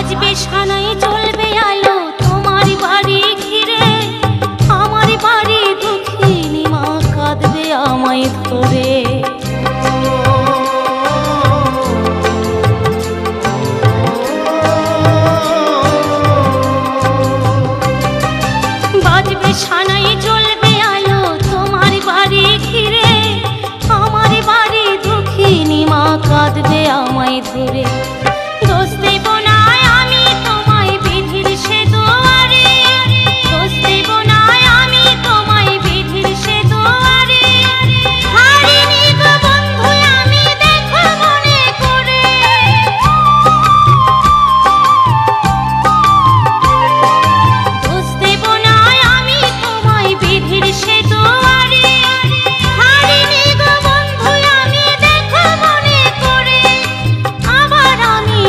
বাজবে সানাই জ্বলবে আলো তোমার বাড়ি ঘিরে, আমার বাড়ি দুঃখিনী মা কাঁদবে আমায় ধরে। বাজবে সানাই জ্বলবে আলো তোমার বাড়ি ঘিরে, আমার বাড়ি দুঃখিনী মা কাঁদবে আমায় ধরে। দোষ দে